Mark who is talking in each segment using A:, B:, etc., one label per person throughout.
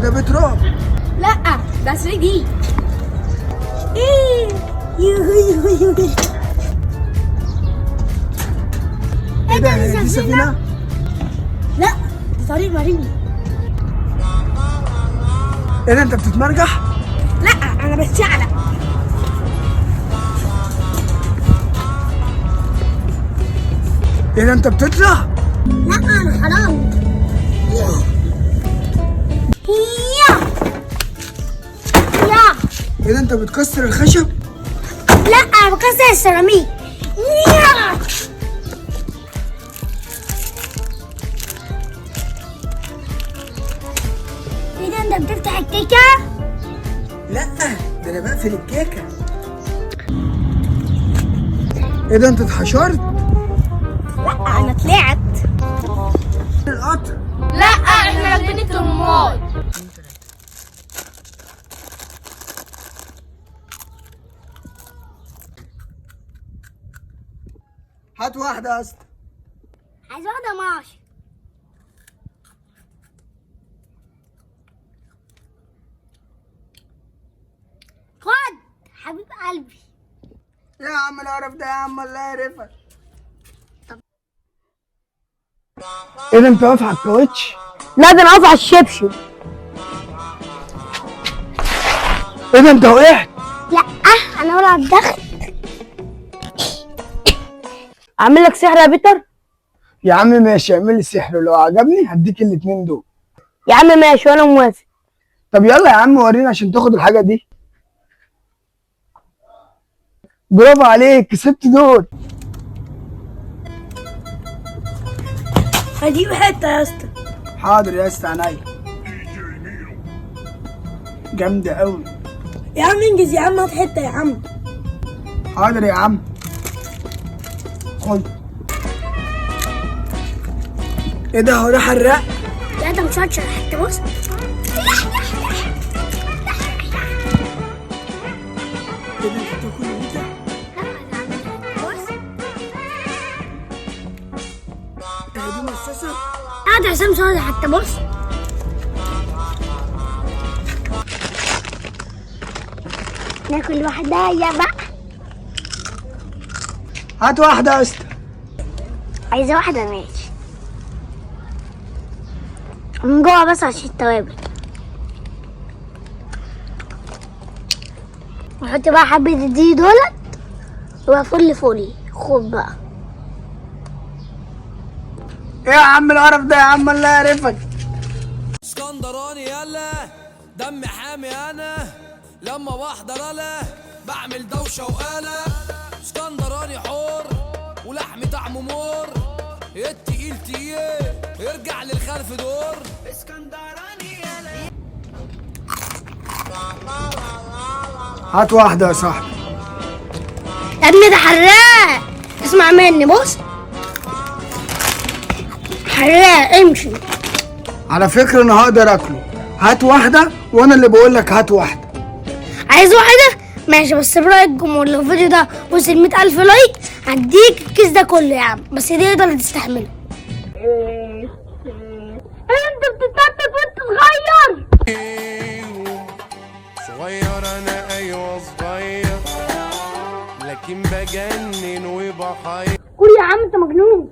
A: ده بتراب.
B: لا ده 3 دي. ايه
A: ايه ده؟ دي سفينة؟
B: لا دي طريق مريني.
A: ايه ده انت بتتمرجح؟
B: لا انا بتشعلق.
A: ايه ده انت بتطلع؟
B: لا انا حرام. يا
A: ايه ده انت بتكسر الخشب؟
B: لا انا بكسر السيراميك. يا ايه ده انت بتفتح الكيكه؟
A: لا ده انا بقفل الكيكة. ايه ده انت اتحشرت؟
B: لا انا طلعت.
A: القطر.
B: لا احنا راكبين الترماي.
A: هات واحدة يا اسطى.
B: عايز واحده ماشي. خد حبيب قلبي.
A: يا عم القرف ده يا عم، الله يعرفك. ايه ده انت واقف على الكاوتش؟
B: لا ده انا واقف على الشبشب.
A: ايه ده انت وقعت؟
B: لا انا ولا على الدخل.
C: اعمل لك سحر يا بيتر؟
A: يا عم ماشي، اعمل لي سحر، لو عجبني هديك الاتنين دول.
C: يا عم ماشي وانا موافق.
A: طب يلا يا عم ورينا عشان تاخد الحاجة دي. برافو عليك، كسبت دول.
B: هجيب حته يا اسطى.
A: حاضر يا اسطى عينيا. جامدة قوي.
B: يا عم انجز يا عم، هات حته يا عم.
A: حاضر يا عم. خد. ايه ده هو ده حراق؟
B: لا ده مشطشط حتى بص.
A: ايه ده انت بتاكل ايه ده؟
B: بص
A: هي دي مصاصة؟
B: لا ده عصام صادق حتى بص. ناكل واحدة يا بقى.
A: هات واحدة يا اسطى.
B: عايزة واحدة ماشي. من جوه بس عشان التوابل. نحط بقى حبة الدقيق دولت وبقى فل. خد بقى.
A: ايه يا عم القرف ده يا عم، الله يعرفك.
D: اسكندراني يلا دم حامي انا لما بحضر انا بعمل دوشه وقاله. اسكندراني حور ولحمي طعمه مور، التقيل تقيل يرجع للخلف دور. اسكندراني يلا.
A: هات واحدة يا صاحبي.
B: يا ابني ده حراق، اسمع مني بص. حراق امشي.
A: على فكرة انا هقدر اكله. هات واحدة وانا اللي بقول لك هات واحدة.
B: عايز واحدة؟ ماشي بس برأي الجمهور لو الفيديو ده وصل 100,000 لايك هديك الكيس ده كله يا عم، بس دي يقدر تستحمله. انت بتتنطط وانت صغير.
D: صغير انا ايوه صغير لكن بجنن وبحير.
B: قول يا عم انت مجنون.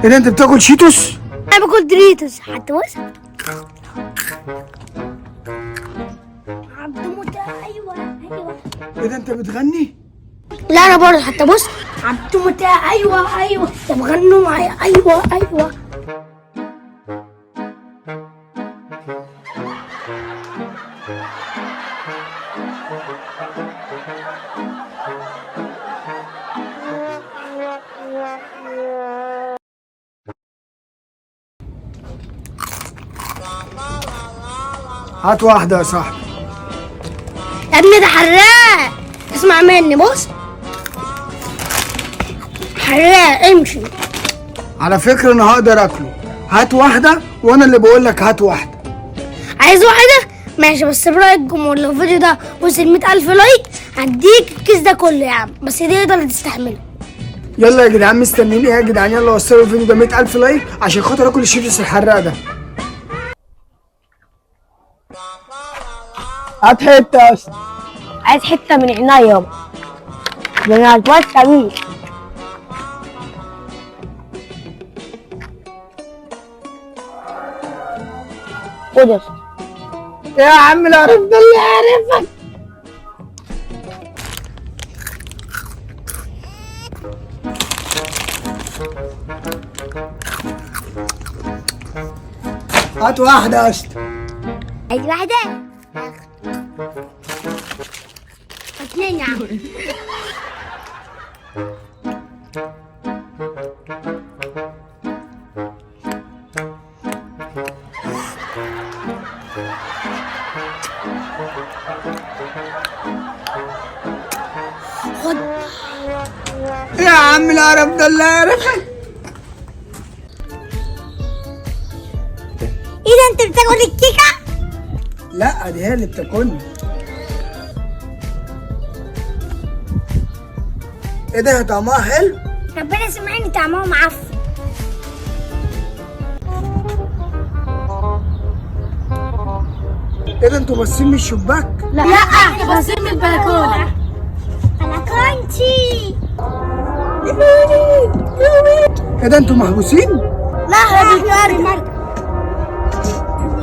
A: ايه ده انت بتاكل شيتوس؟
B: انا باكل دريتوس حتى بص. عبد موتى ايوه.
A: ايه ده انت بتغني؟
B: لا انا برضه حتى بص. عبد موتى ايوه طب غنوا معايا ايوه.
A: هات واحدة يا صاحبي.
B: يا ابني ده حراق، اسمع مني بص. حراق امشي.
A: على فكرة انا هقدر اكله. هات واحدة وانا اللي بقول لك هات واحدة.
B: عايز واحدة؟ ماشي بس برأي الجمهور لو الفيديو ده وصل 100,000 لايك هديك الكيس ده كله يا عم، بس دي يقدر تستحمله.
A: يلا يا جدعان، مستنيين ايه يا جدعان؟ يلا وصلوا الفيديو ده 100,000 لايك عشان خاطر اكل الشيتوس الحراق ده. هات حته يا اسطى.
C: عايز حته من عينيا يابا، ده انا هتوسع بيه. خد يا اسطى.
A: يا عم العرف ده اللي عارفك. هات واحدة يا اسطى.
B: عايز واحدة؟ اتنين يا عم. خد.
A: يا عم العرف ده اللي عارفك.
B: ايه ده انت بتاكل الكيكة؟
A: لا دي هي اللي بتاكلني. ايه ده طعمها حلو؟
B: ربنا سمعني طعمها معفن.
A: ايه ده انتوا باصين من الشباك؟
B: لا احنا باصين من البلكونة. بلكونتي.
A: ايه ده انتوا محبوسين؟
B: لا احنا بنتمرن.